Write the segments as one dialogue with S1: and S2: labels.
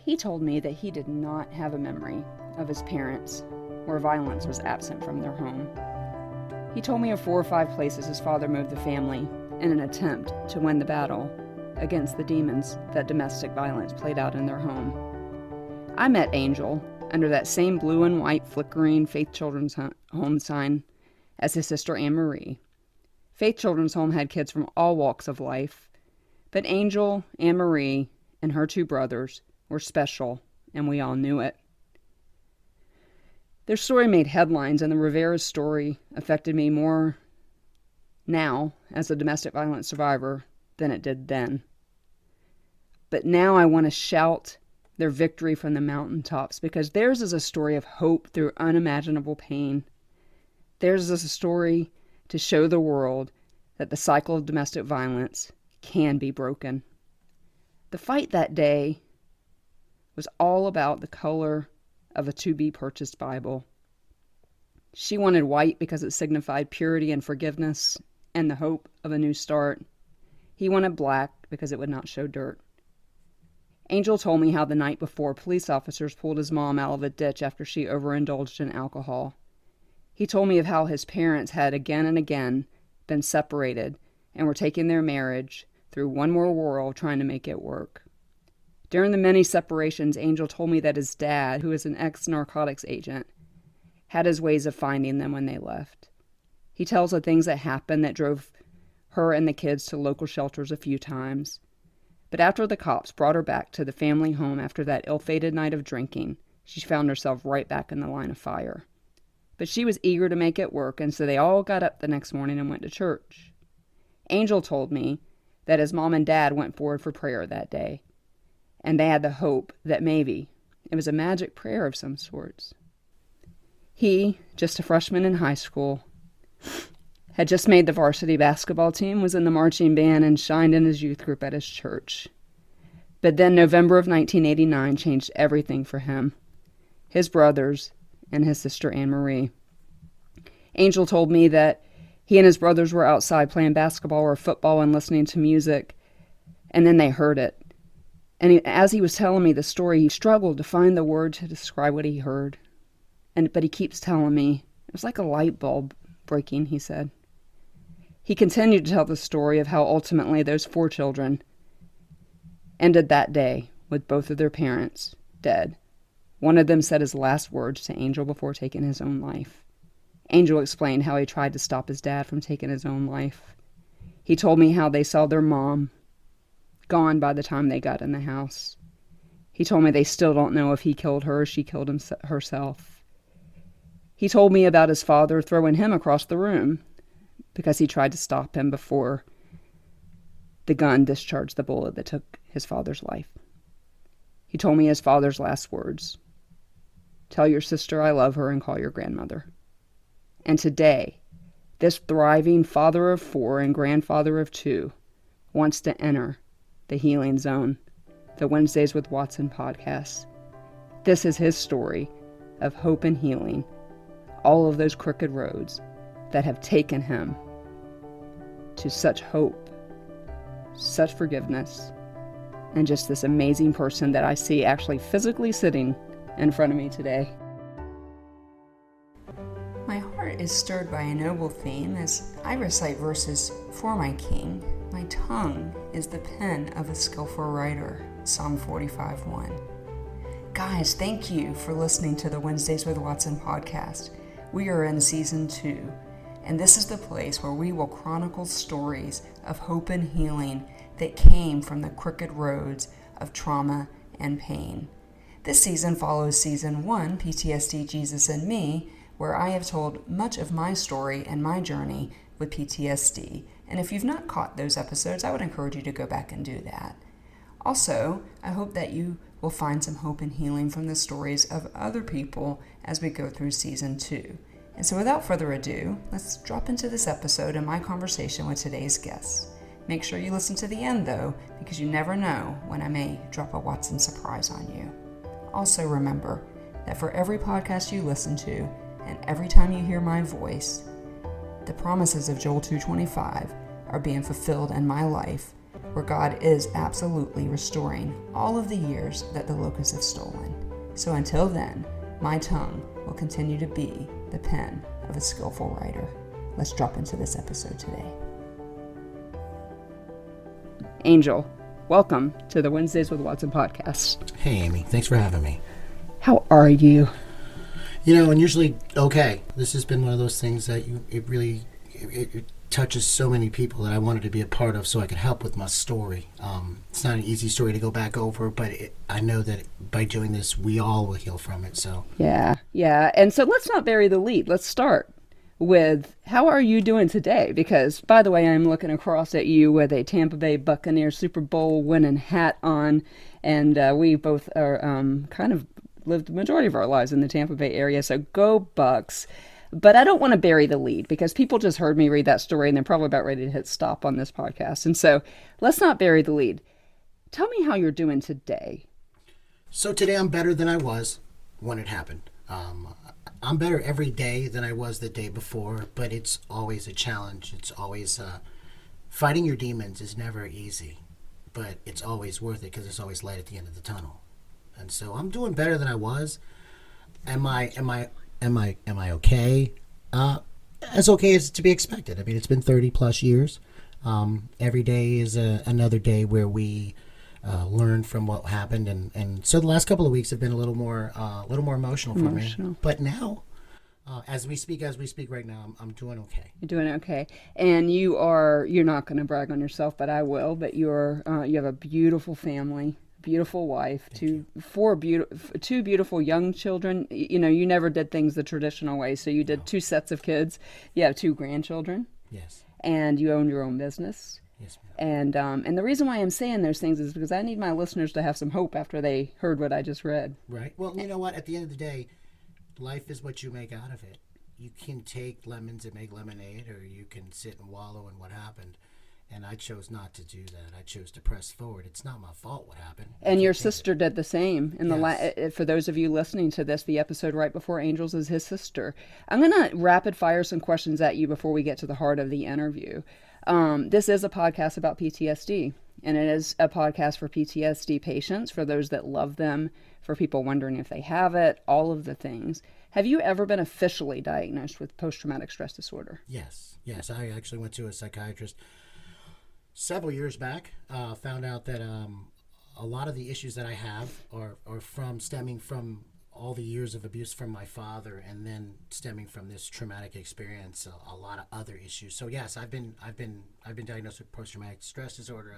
S1: He told me that he did not have a memory of his parents where violence was absent from their home. He told me of 4 or 5 places his father moved the family in an attempt to win the battle against the demons that domestic violence played out in their home. I met Angel under that same blue and white flickering Faith Children's Home sign as his sister Anne Marie. Faith Children's Home had kids from all walks of life, but Angel, Anne Marie, and her 2 brothers were special, and we all knew it. Their story made headlines, and the Rivera story affected me more now as a domestic violence survivor than it did then. But now I want to shout their victory from the mountaintops, because theirs is a story of hope through unimaginable pain. Theirs is a story to show the world that the cycle of domestic violence can be broken. The fight that day was all about the color of a to-be-purchased Bible. She wanted white because it signified purity and forgiveness and the hope of a new start. He wanted black because it would not show dirt. Angel told me how the night before, police officers pulled his mom out of a ditch after she overindulged in alcohol. He told me of how his parents had again and again been separated and were taking their marriage through one more whirl trying to make it work. During the many separations, Angel told me that his dad, who is an ex-narcotics agent, had his ways of finding them when they left. He tells of things that happened that drove her and the kids to local shelters a few times. But after the cops brought her back to the family home after that ill-fated night of drinking, she found herself right back in the line of fire. But she was eager to make it work, and so they all got up the next morning and went to church. Angel told me that his mom and dad went forward for prayer that day, and they had the hope that maybe it was a magic prayer of some sorts. He, just a freshman in high school, had just made the varsity basketball team, was in the marching band, and shined in his youth group at his church. But then November of 1989 changed everything for him, his brothers, and his sister Anne Marie. Angel told me that he and his brothers were outside playing basketball or football and listening to music, and then they heard it. And as he was telling me the story, he struggled to find the word to describe what he heard. But he keeps telling me, it was like a light bulb breaking, he said. He continued to tell the story of how ultimately those 4 children ended that day with both of their parents dead. One of them said his last words to Angel before taking his own life. Angel explained how he tried to stop his dad from taking his own life. He told me how they saw their mom gone by the time they got in the house. He told me they still don't know if he killed her or she killed herself. He told me about his father throwing him across the room because he tried to stop him before the gun discharged the bullet that took his father's life. He told me his father's last words: "Tell your sister I love her and call your grandmother." And today, this thriving father of 4 and grandfather of 2 wants to enter the healing zone, the Wednesdays with Watson podcast. This is his story of hope and healing, all of those crooked roads that have taken him to such hope, such forgiveness, and just this amazing person that I see actually physically sitting in front of me today. My heart is stirred by a noble theme as I recite verses for my King. My tongue is the pen of a skillful writer. Psalm 45:1. Guys, thank you for listening to the Wednesdays with Watson podcast. We are in season 2, and this is the place where we will chronicle stories of hope and healing that came from the crooked roads of trauma and pain. This season follows season 1, PTSD, Jesus and Me, where I have told much of my story and my journey with PTSD. And if you've not caught those episodes, I would encourage you to go back and do that. Also, I hope that you will find some hope and healing from the stories of other people as we go through season 2. And so without further ado, let's drop into this episode and my conversation with today's guest. Make sure you listen to the end though, because you never know when I may drop a Watson surprise on you. Also remember that for every podcast you listen to and every time you hear my voice, the promises of Joel 2:25 are being fulfilled in my life where God is absolutely restoring all of the years that the locusts have stolen. So until then, my tongue will continue to be the pen of a skillful writer. Let's drop into this episode today. Angel, welcome to the Wednesdays with Watson podcast.
S2: Hey, Amy. Thanks for having me.
S1: How are you?
S2: And usually okay. This has been one of those things that it touches so many people that I wanted to be a part of so I could help with my story. It's not an easy story to go back over, but I know that by doing this, we all will heal from it. So
S1: Yeah. And so let's not bury the lead. Let's start with, how are you doing today? Because, by the way, I'm looking across at you with a Tampa Bay Buccaneers Super Bowl winning hat on, and we both are kind of lived the majority of our lives in the Tampa Bay area, so go Bucks. But I don't want to bury the lead because people just heard me read that story and they're probably about ready to hit stop on this podcast. And so let's not bury the lead. Tell me how you're doing today.
S2: So today I'm better than I was when it happened. I'm better every day than I was the day before, but it's always a challenge. It's always fighting your demons is never easy, but it's always worth it because there's always light at the end of the tunnel. And so I'm doing better than I was. Am I okay? As okay as to be expected. I mean, it's been 30 plus years. Every day is another day where we learn from what happened, and so the last couple of weeks have been a little more emotional for me. But now, as we speak right now, I'm doing okay.
S1: You're doing okay, and you're not going to brag on yourself, but I will. But you have a beautiful family. Beautiful wife, two beautiful young children. You never did things the traditional way, so you did 2 sets of kids. You have 2 grandchildren.
S2: Yes.
S1: And you own your own business.
S2: Yes, ma'am.
S1: And the reason why I'm saying those things is because I need my listeners to have some hope after they heard what I just read.
S2: Right. Well, you know what? At the end of the day, life is what you make out of it. You can take lemons and make lemonade, or you can sit and wallow in what happened. And I chose not to do that. I chose to press forward. It's not my fault what happened.
S1: And your sister did the same.
S2: Yes.
S1: For those of you listening to this, the episode right before Angels is his sister. I'm going to rapid fire some questions at you before we get to the heart of the interview. This is a podcast about PTSD, and it is a podcast for PTSD patients, for those that love them, for people wondering if they have it, all of the things. Have you ever been officially diagnosed with post-traumatic stress disorder?
S2: Yes. I actually went to a psychiatrist several years back. Found out that a lot of the issues that I have are stemming from all the years of abuse from my father, and then stemming from this traumatic experience, a lot of other issues. So yes, I've been diagnosed with post-traumatic stress disorder.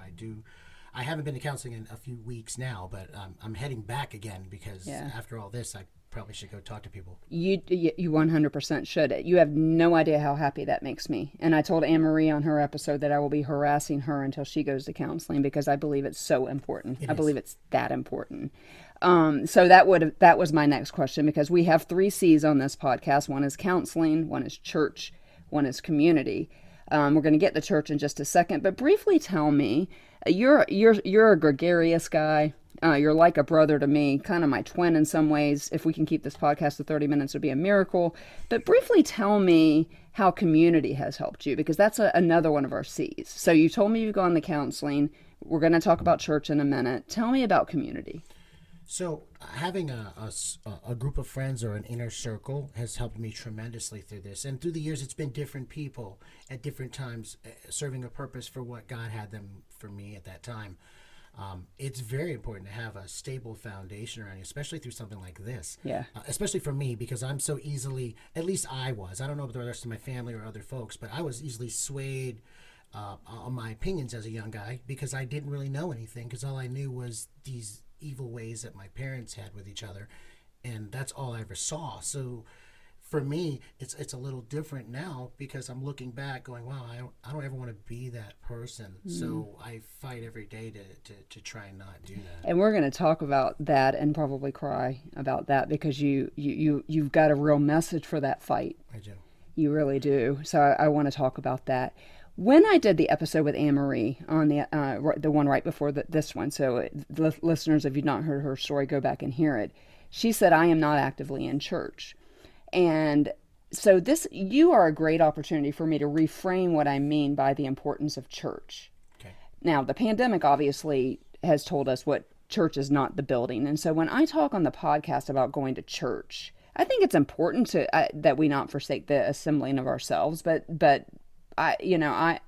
S2: I haven't been to counseling in a few weeks now, but I'm heading back again because after all this, I probably should go talk to people. You
S1: 100% should. You have no idea how happy that makes me. And I told Anne-Marie on her episode that I will be harassing her until she goes to counseling because I believe it's so important. I believe it's that important. So that was my next question, because we have 3 C's on this podcast. One is counseling, one is church, one is community. We're going to get to church in just a second, but briefly tell me, you're a gregarious guy. You're like a brother to me, kind of my twin in some ways. If we can keep this podcast to 30 minutes, it would be a miracle. But briefly tell me how community has helped you, because that's another one of our C's. So you told me you've gone to counseling. We're going to talk about church in a minute. Tell me about community.
S2: So having a group of friends or an inner circle has helped me tremendously through this. And through the years, it's been different people at different times serving a purpose for what God had them for me at that time. It's very important to have a stable foundation around you, especially through something like this.
S1: Yeah.
S2: Especially for me, because I'm so easily, at least I don't know about the rest of my family or other folks, but I was easily swayed on my opinions as a young guy because I didn't really know anything, because all I knew was these evil ways that my parents had with each other, and that's all I ever saw. So for me, it's a little different now, because I'm looking back going, wow, I don't ever want to be that person. So I fight every day to try and not do that.
S1: And we're going to talk about that and probably cry about that, because you've got a real message for that fight.
S2: I do.
S1: You really do. So I want to talk about that. When I did the episode with Anne-Marie on the one right before this one, so listeners, if you've not heard her story, go back and hear it. She said, I am not actively in church. And so you are a great opportunity for me to reframe what I mean by the importance of church.
S2: Okay.
S1: Now, the pandemic obviously has told us what church is not the building. And so when I talk on the podcast about going to church, I think it's important to that we not forsake the assembling of ourselves. But I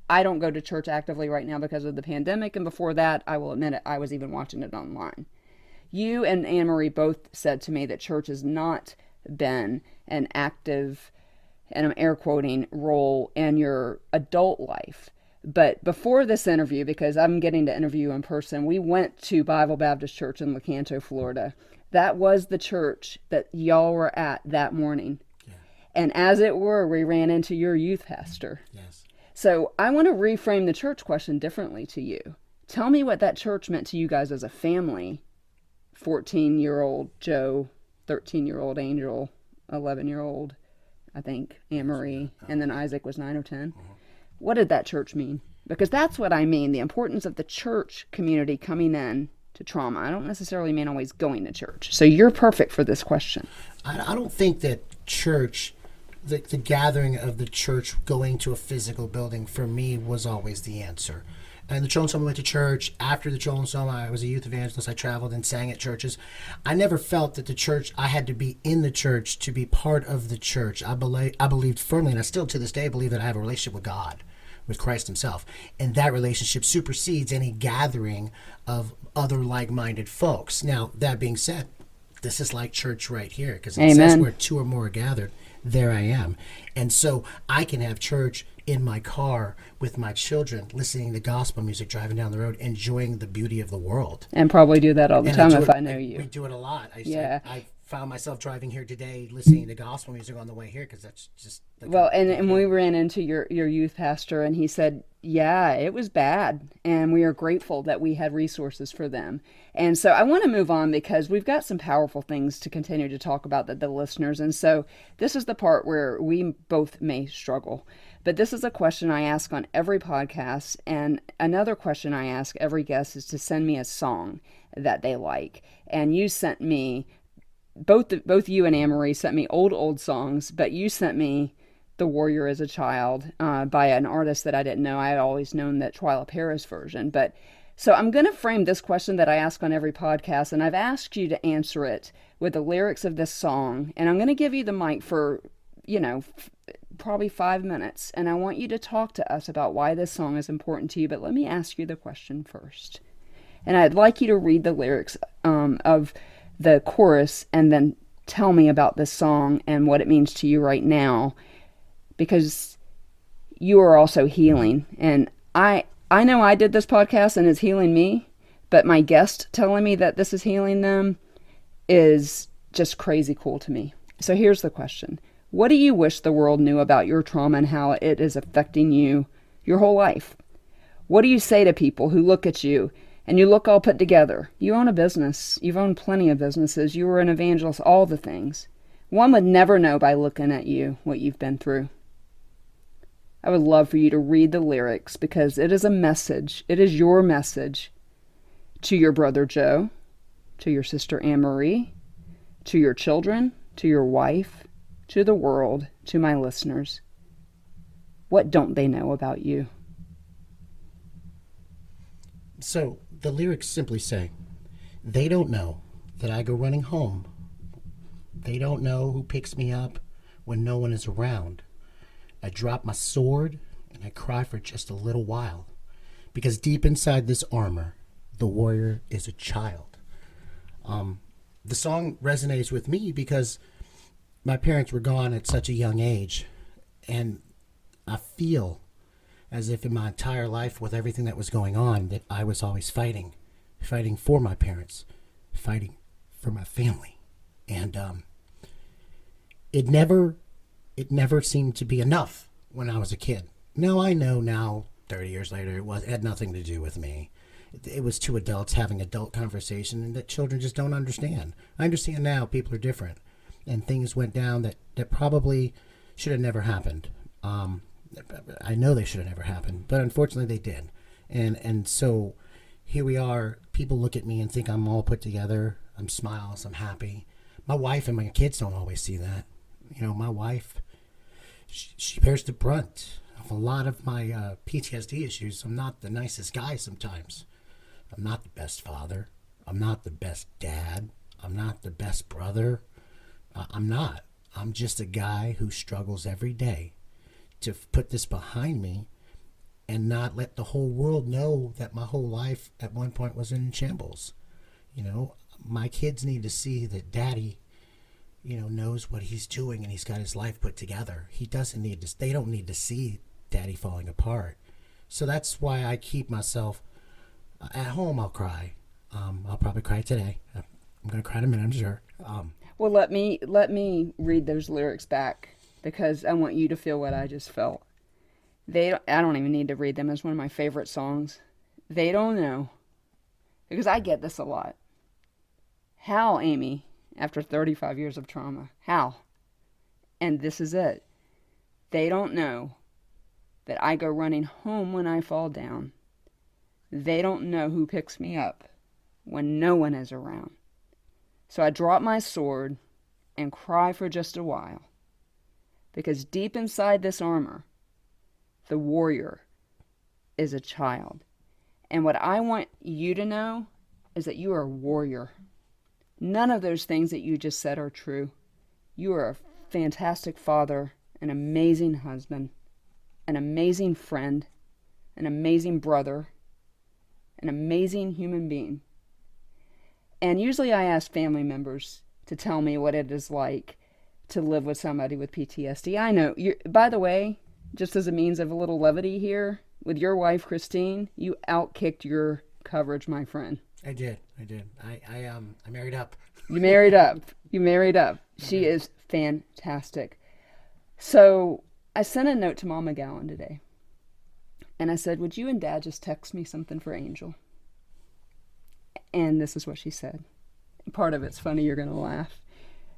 S1: don't go to church actively right now because of the pandemic. And before that, I will admit it, I was even watching it online. You and Anne Marie both said to me that church has not been an active, and I'm air quoting, role in your adult life. But before this interview, because I'm getting to interview you in person, we went to Bible Baptist Church in Lecanto, Florida. That was the church that y'all were at that morning. Yeah. And as it were, we ran into your youth pastor.
S2: Yes.
S1: So I want to reframe the church question differently to you. Tell me what that church meant to you guys as a family. 14-year-old Joe, 13-year-old Angel, 11-year-old, I think, Anne Marie, and then Isaac was 9 or 10. What did that church mean? Because that's what I mean, the importance of the church community coming in to trauma. I don't necessarily mean always going to church. So you're perfect for this question.
S2: I don't think that church, the gathering of the church going to a physical building, for me, was always the answer. And the Children's Home, I went to church. After the Children's Home, I was a youth evangelist. I traveled and sang at churches. I never felt that the church, I had to be in the church to be part of the church. I believed firmly, and I still to this day believe that I have a relationship with God, with Christ himself. And that relationship supersedes any gathering of other like-minded folks. Now, that being said, this is like church right here, because it says where two or more are gathered, there I am. And so I can have church in my car with my children, listening to gospel music, driving down the road, enjoying the beauty of the world.
S1: And probably do that all the time if I know you.
S2: We do it a lot.
S1: Yeah.
S2: I found myself driving here today, listening to gospel music on the way here, because that's just...
S1: And we ran into your youth pastor, and he said, yeah, it was bad, and we are grateful that we had resources for them. And so I want to move on, because we've got some powerful things to continue to talk about that the listeners, and so this is the part where we both may struggle. But this is a question I ask on every podcast, and another question I ask every guest is to send me a song that they like. And you sent me, both you and Anne Marie sent me old songs, but you sent me The Warrior as a Child by an artist that I didn't know. I had always known that Twyla Paris version. But so I'm going to frame this question that I ask on every podcast, and I've asked you to answer it with the lyrics of this song. And I'm going to give you the mic for, probably 5 minutes, and I want you to talk to us about why this song is important to you. But let me ask you the question first. And I'd like you to read the lyrics of the chorus and then tell me about this song and what it means to you right now, because you are also healing. And I know I did this podcast and it's healing me, but my guest telling me that this is healing them is just crazy cool to me. So here's the question. What do you wish the world knew about your trauma and how it is affecting you your whole life? What do you say to people who look at you and you look all put together? You own a business. You've owned plenty of businesses. You were an evangelist, all the things. One would never know by looking at you what you've been through. I would love for you to read the lyrics, because it is a message. It is your message to your brother Joe, to your sister Anne Marie, to your children, to your wife, to the world, to my listeners. What don't they know about you?
S2: So the lyrics simply say, they don't know that I go running home. They don't know who picks me up when no one is around. I drop my sword and I cry for just a little while, because deep inside this armor, the warrior is a child. The song resonates with me because my parents were gone at such a young age, and I feel as if in my entire life, with everything that was going on, that I was always fighting for my parents, fighting for my family. And it never seemed to be enough when I was a kid. Now I know now, 30 years later, it had nothing to do with me. It was two adults having adult conversation, and that children just don't understand. I understand now people are different, and things went down that probably should have never happened. I know they should have never happened, but unfortunately they did. And so here we are. People look at me and think I'm all put together. I'm smiles. I'm happy. My wife and my kids don't always see that. My wife, she bears the brunt a lot of my PTSD issues, I'm not the nicest guy sometimes. I'm not the best father. I'm not the best dad. I'm not the best brother. I'm not. I'm just a guy who struggles every day to put this behind me and not let the whole world know that my whole life at one point was in shambles. You know, my kids need to see that daddy, you know, knows what he's doing and he's got his life put together. He doesn't need to, they don't need to see daddy falling apart. So that's why I keep myself at home. I'll cry. I'll probably cry today. I'm going to cry in a minute, I'm sure.
S1: Well, let me read those lyrics back because I want you to feel what I just felt. I don't even need to read them. It's one of my favorite songs. They don't know, because I get this a lot. How, Amy, after 35 years of trauma? How? And this is it. They don't know that I go running home when I fall down. They don't know who picks me up when no one is around. So I drop my sword and cry for just a while, because deep inside this armor, the warrior is a child. And what I want you to know is that you are a warrior. None of those things that you just said are true. You are a fantastic father, an amazing husband, an amazing friend, an amazing brother, an amazing human being. And usually I ask family members to tell me what it is like to live with somebody with PTSD. I know, by the way, just as a means of a little levity here, with your wife, Christine, you outkicked your coverage, my friend.
S2: I did. I married up.
S1: You married up. She is fantastic. So I sent a note to Mama Gowan today. And I said, would you and Dad just text me something for Angel? And this is what she said. Part of it's funny, you're going to laugh.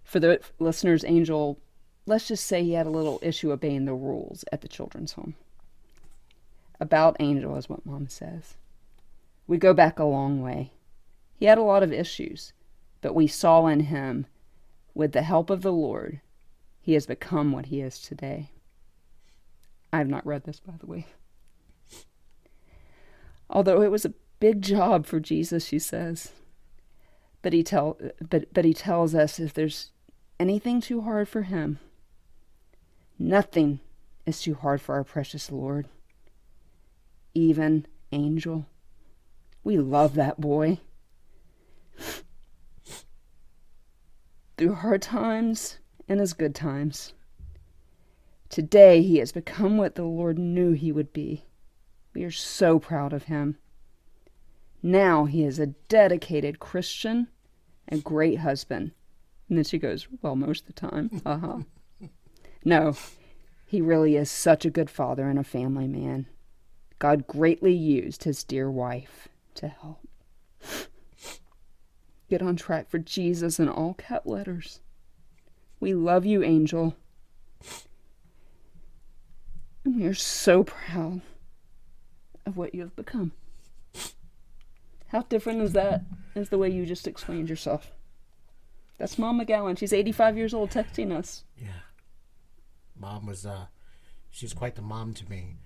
S1: For the listeners, Angel, let's just say he had a little issue obeying the rules at the children's home. About Angel is what Mom says. We go back a long way. He had a lot of issues, but we saw in him, with the help of the Lord, he has become what he is today. I have not read this, by the way. Although it was a big job for Jesus, she says. But he tells us if there's anything too hard for him, nothing is too hard for our precious Lord. Even Angel. We love that boy. Through hard times and his good times. Today he has become what the Lord knew he would be. We are so proud of him. Now he is a dedicated Christian, a great husband. And then she goes, well, most of the time. No, he really is such a good father and a family man. God greatly used his dear wife to help. Get on track for Jesus in all cap letters. We love you, Angel. And we are so proud of what you have become. How different is that as the way you just explained yourself? That's Mom McGowan. She's 85 years old texting us.
S2: Yeah. Mom was, she's quite the mom to me.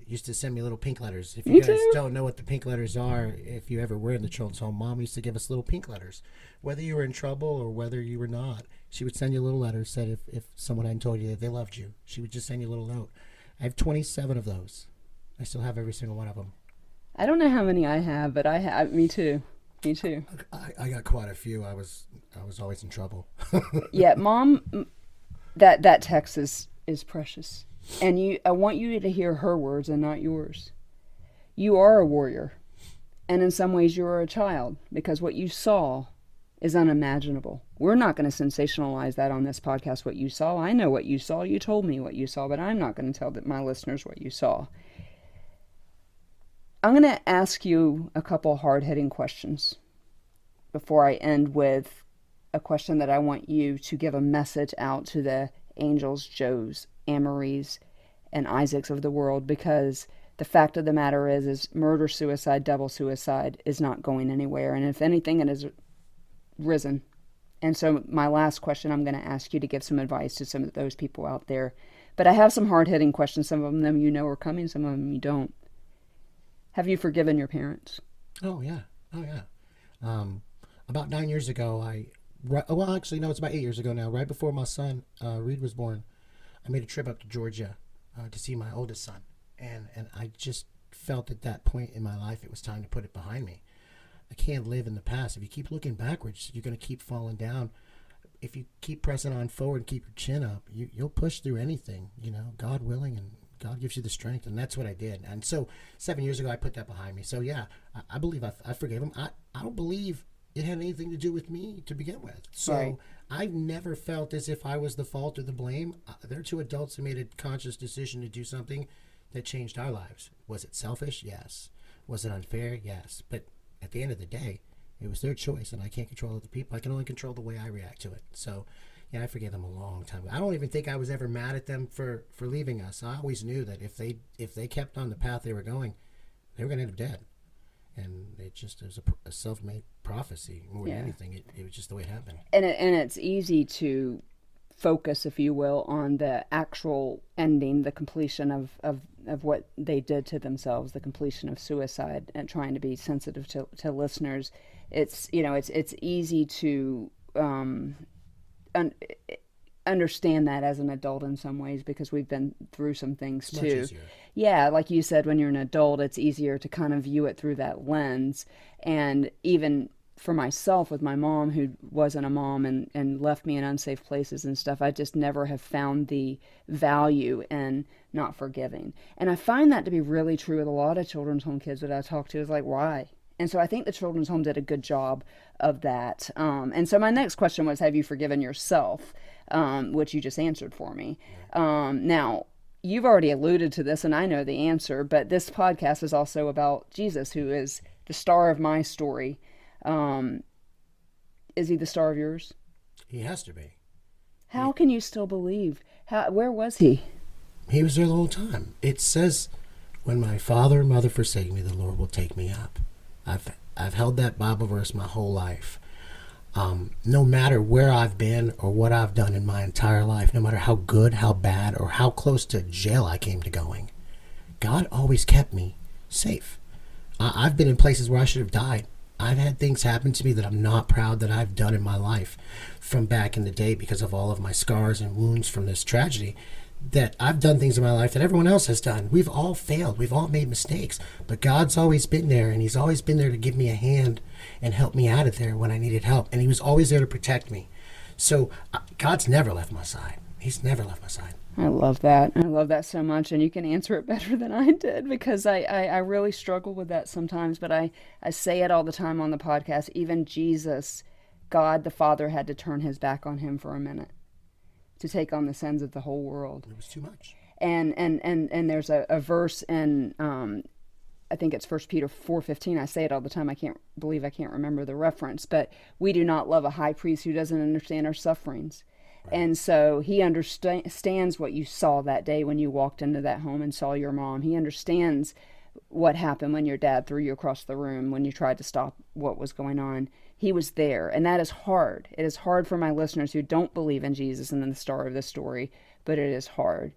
S2: Used to send me little pink letters. If you guys don't know what the pink letters are, if you ever were in the children's home, Mom used to give us little pink letters. Whether you were in trouble or whether you were not, she would send you a little letter, said if someone hadn't told you that they loved you, she would just send you a little note. I have 27 of those. I still have every single one of them.
S1: I don't know how many I have, but I have. Me too.
S2: I got quite a few. I was always in trouble.
S1: Yeah, Mom, that text is precious. And I want you to hear her words and not yours. You are a warrior. And in some ways you are a child, because what you saw is unimaginable. We're not going to sensationalize that on this podcast, what you saw. I know what you saw. You told me what you saw, but I'm not going to tell my listeners what you saw. I'm going to ask you a couple hard-hitting questions before I end with a question that I want you to give a message out to the Angels, Joes, Amories, and Isaacs of the world, because the fact of the matter is murder, suicide, double suicide is not going anywhere. And if anything, it has risen. And so my last question, I'm going to ask you to give some advice to some of those people out there. But I have some hard-hitting questions. Some of them you know are coming, some of them you don't. Have you forgiven your parents?
S2: Oh yeah, oh yeah. About 9 years ago, well, actually, no, it's about 8 years ago now. Right before my son Reed was born, I made a trip up to Georgia to see my oldest son, and I just felt at that point in my life it was time to put it behind me. I can't live in the past. If you keep looking backwards, you're going to keep falling down. If you keep pressing on forward and keep your chin up, you'll push through anything, God willing, and God gives you the strength. And that's what I did. And so 7 years ago, I put that behind me. So yeah, I believe I forgave him. I don't believe it had anything to do with me to begin with. So
S1: Right.
S2: I've never felt as if I was the fault or the blame. They're two adults who made a conscious decision to do something that changed our lives. Was it selfish? Yes. Was it unfair? Yes. But at the end of the day, it was their choice, and I can't control other people. I can only control the way I react to it. So, yeah, I forgave them a long time ago. I don't even think I was ever mad at them for leaving us. I always knew that if they kept on the path they were going, they were going to end up dead. And it was a self-made prophecy more than anything. It was just the way it happened.
S1: And it's easy to focus, if you will, on the actual ending, the completion of what they did to themselves, the completion of suicide, and trying to be sensitive to listeners. It's it's easy to understand that as an adult in some ways, because we've been through some things
S2: Much
S1: too.
S2: easier.
S1: Yeah, like you said, when you're an adult, it's easier to kind of view it through that lens. And even for myself, with my mom, who wasn't a mom and left me in unsafe places and stuff, I just never have found the value in not forgiving. And I find that to be really true with a lot of children's home kids that I talk to. Is like, why? And so I think the children's home did a good job of that. And so my next question was, have you forgiven yourself? Which you just answered for me. Now, you've already alluded to this, and I know the answer, but this podcast is also about Jesus, who is the star of my story. Is he the star of yours?
S2: He has to be.
S1: How can you still believe? Where was he?
S2: He was there the whole time. It says, when my father and mother forsake me, the Lord will take me up. I've held that Bible verse my whole life. No matter where I've been or what I've done in my entire life, no matter how good, how bad, or how close to jail I came to going, God always kept me safe. I've been in places where I should have died. I've had things happen to me that I'm not proud that I've done in my life from back in the day because of all of my scars and wounds from this tragedy. That I've done things in my life that everyone else has done. We've all failed. We've all made mistakes. But God's always been there, and he's always been there to give me a hand and help me out of there when I needed help. And he was always there to protect me. So God's never left my side. He's never left my side.
S1: I love that. I love that so much, and you can answer it better than I did, because I really struggle with that sometimes, but I say it all the time on the podcast. Even Jesus, God the Father, had to turn his back on him for a minute to take on the sins of the whole world.
S2: It was too much.
S1: And there's a verse in I think it's 1 Peter 4:15. I say it all the time. I can't remember the reference, but we do not love a high priest who doesn't understand our sufferings. Right. And so he understands what you saw that day when you walked into that home and saw your mom. He understands what happened when your dad threw you across the room when you tried to stop what was going on. He was there, and that is hard. It is hard for my listeners who don't believe in Jesus and in the star of the story, but it is hard.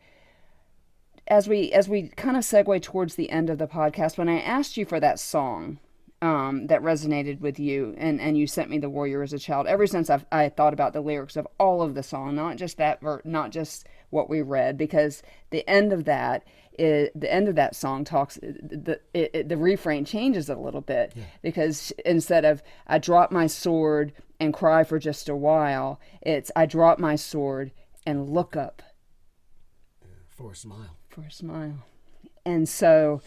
S1: As we kind of segue towards the end of the podcast, when I asked you for that song that resonated with you, and you sent me The Warrior as a child, ever since I thought about the lyrics of all of the song, not just not just what we read, because the end of that song talks, the refrain changes a little bit, because instead of I drop my sword and cry for just a while, it's I drop my sword and look up
S2: for a smile.
S1: And so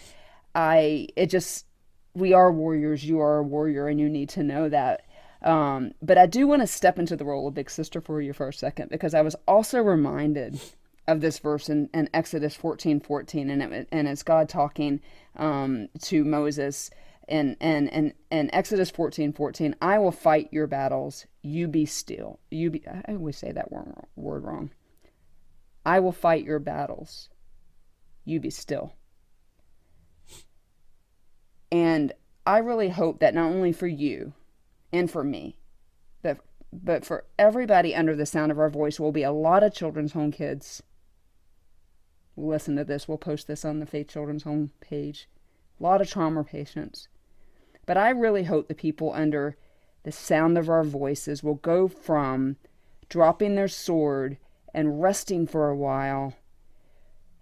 S1: we are warriors. You are a warrior, and you need to know that. But I do want to step into the role of big sister for you for a second, because I was also reminded of this verse in Exodus 14:14, and it's God talking to Moses. And Exodus 14:14, I will fight your battles. You be still. I always say that word wrong. I will fight your battles. You be still. And I really hope that not only for you and for me, but for everybody under the sound of our voice, will be a lot of children's home kids will listen to this. We'll post this on the Faith Children's Home page. A lot of trauma patients. But I really hope the people under the sound of our voices will go from dropping their sword and resting for a while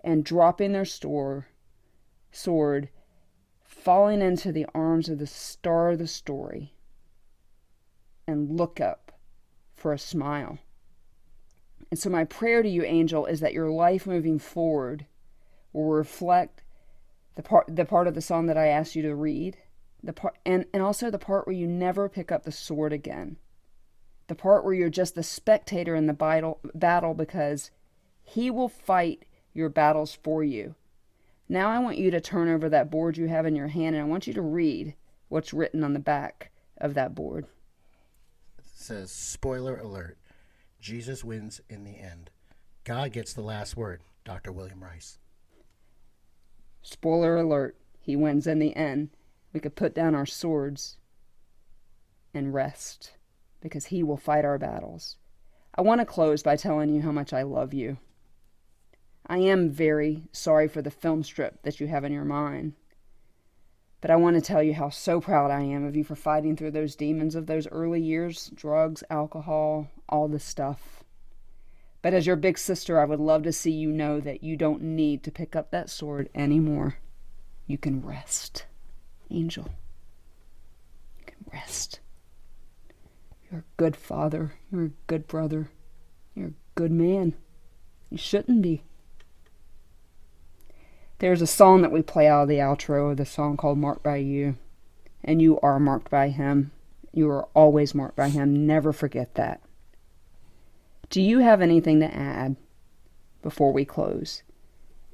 S1: and dropping their sword, falling into the arms of the star of the story, and look up for a smile. And so my prayer to you, Angel, is that your life moving forward will reflect the part of the song that I asked you to read, and also the part where you never pick up the sword again, the part where you're just the spectator in the battle because he will fight your battles for you. Now I want you to turn over that board you have in your hand, and I want you to read what's written on the back of that board.
S2: It says, spoiler alert, Jesus wins in the end. God gets the last word, Dr. William Rice.
S1: Spoiler alert, he wins in the end. We could put down our swords and rest because he will fight our battles. I want to close by telling you how much I love you. I am very sorry for the film strip that you have in your mind. But I want to tell you how so proud I am of you for fighting through those demons of those early years, drugs, alcohol, all this stuff. But as your big sister, I would love to see you know that you don't need to pick up that sword anymore. You can rest, Angel. You can rest. You're a good father. You're a good brother. You're a good man. You shouldn't be. There's a song that we play out of the outro of the song called Marked by You. And you are marked by him. You are always marked by him. Never forget that. Do you have anything to add before we close?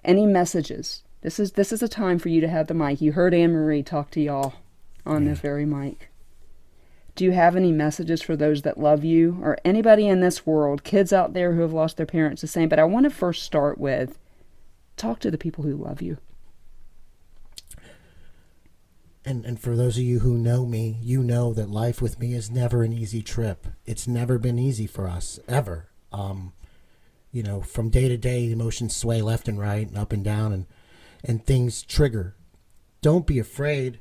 S1: Any messages? This is a time for you to have the mic. You heard Anne-Marie talk to y'all on this very mic. Do you have any messages for those that love you or anybody in this world, kids out there who have lost their parents the same? But I want to first start with, talk to the people who love you.
S2: And for those of you who know me, you know that life with me is never an easy trip. It's never been easy for us, ever. You know, from day to day, emotions sway left and right and up and down, and things trigger. Don't be afraid.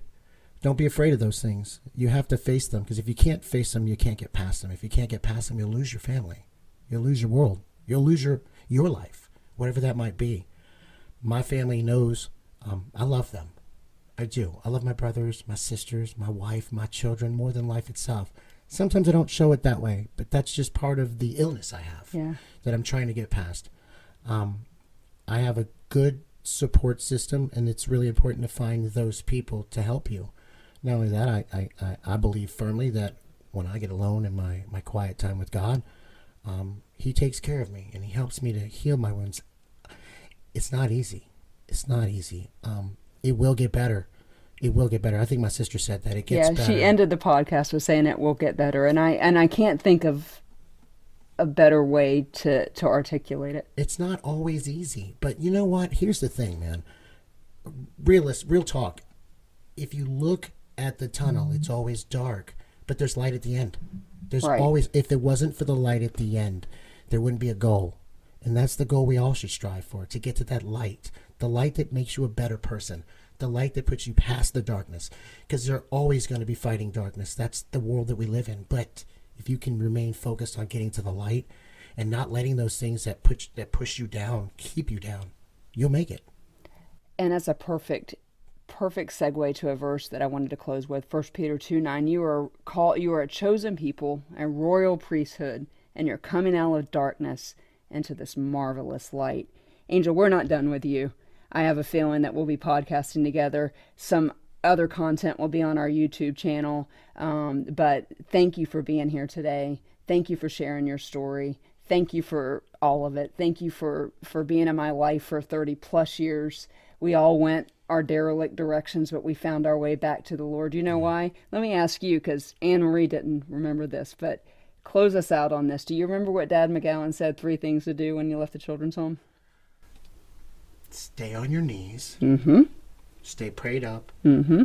S2: Don't be afraid of those things. You have to face them, because if you can't face them, you can't get past them. If you can't get past them, you'll lose your family. You'll lose your world. You'll lose your life, whatever that might be. My family knows I love them. I do. I love my brothers, my sisters, my wife, my children more than life itself. Sometimes I don't show it that way, but that's just part of the illness I have that I'm trying to get past. I have a good support system, and it's really important to find those people to help you. Not only that, I believe firmly that when I get alone in my quiet time with God, he takes care of me, and he helps me to heal my wounds. It's not easy. It's not easy. It will get better. It will get better. I think my sister said that. It gets better.
S1: She ended the podcast with saying it will get better. And I can't think of a better way to articulate it.
S2: It's not always easy. But you know what? Here's the thing, man. Real talk. If you look at the tunnel, it's always dark. But there's light at the end. There's always, if it wasn't for the light at the end, there wouldn't be a goal. And that's the goal we all should strive for, to get to that light. The light that makes you a better person. The light that puts you past the darkness. Because they're always going to be fighting darkness. That's the world that we live in. But if you can remain focused on getting to the light and not letting those things that push you down, keep you down, you'll make it.
S1: And that's a perfect segue to a verse that I wanted to close with. 1 Peter 2:9. You are a chosen people, a royal priesthood, and you're coming out of darkness into this marvelous light. Angel, we're not done with you. I have a feeling that we'll be podcasting together. Some other content will be on our YouTube channel. But thank you for being here today. Thank you for sharing your story. Thank you for all of it. Thank you for being in my life for 30 plus years. We all went our derelict directions, but we found our way back to the Lord. You know why? Let me ask you, because Anne-Marie didn't remember this, but close us out on this. Do you remember what Dad McGowan said 3 things to do when you left the children's home?
S2: Stay on your knees.
S1: Mm-hmm.
S2: Stay prayed up.
S1: Mm-hmm.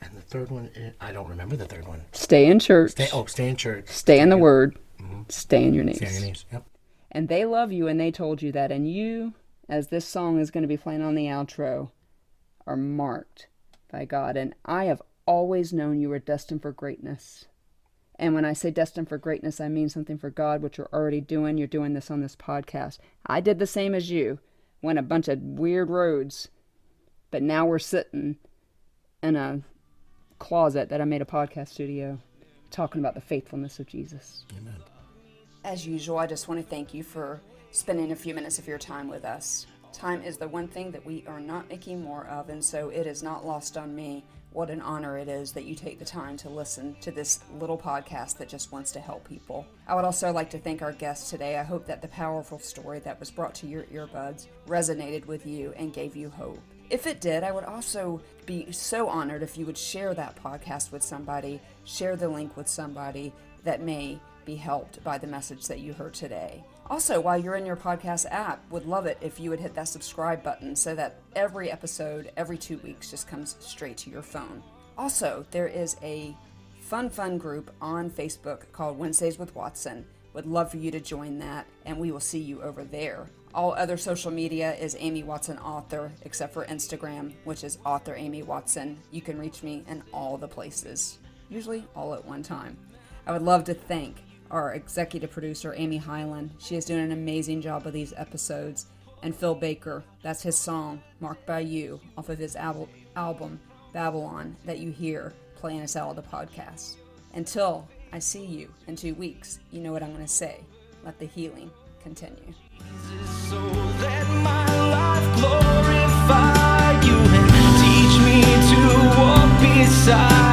S2: And the third one, I don't remember the third one.
S1: Stay in church.
S2: Stay in church.
S1: Stay in the Word. Mm-hmm. Stay on your knees.
S2: Stay on your knees, yep.
S1: And they love you, and they told you that, and you as this song is going to be playing on the outro, are marked by God. And I have always known you were destined for greatness. And when I say destined for greatness, I mean something for God, which you're already doing. You're doing this on this podcast. I did the same as you. Went a bunch of weird roads. But now we're sitting in a closet that I made a podcast studio talking about the faithfulness of Jesus.
S2: Amen.
S1: As usual, I just want to thank you for spending a few minutes of your time with us. Time is the one thing that we are not making more of, and so it is not lost on me what an honor it is that you take the time to listen to this little podcast that just wants to help people. I would also like to thank our guests today. I hope that the powerful story that was brought to your earbuds resonated with you and gave you hope. If it did, I would also be so honored if you would share that podcast with somebody, share the link with somebody that may be helped by the message that you heard today. Also, while you're in your podcast app, would love it if you would hit that subscribe button so that every episode, every 2 weeks, just comes straight to your phone. Also, there is a fun group on Facebook called Wednesdays with Watson. Would love for you to join that, and we will see you over there. All other social media is Amy Watson Author, except for Instagram, which is Author Amy Watson. You can reach me in all the places, usually all at one time. I would love to thank our executive producer, Amy Hyland. She is doing an amazing job with these episodes. And Phil Baker, that's his song, Marked by You, off of his album, Babylon, that you hear playing us out of the podcast. Until I see you in 2 weeks, you know what I'm going to say. Let the healing continue.
S3: So let my life glorify you and teach me to walk beside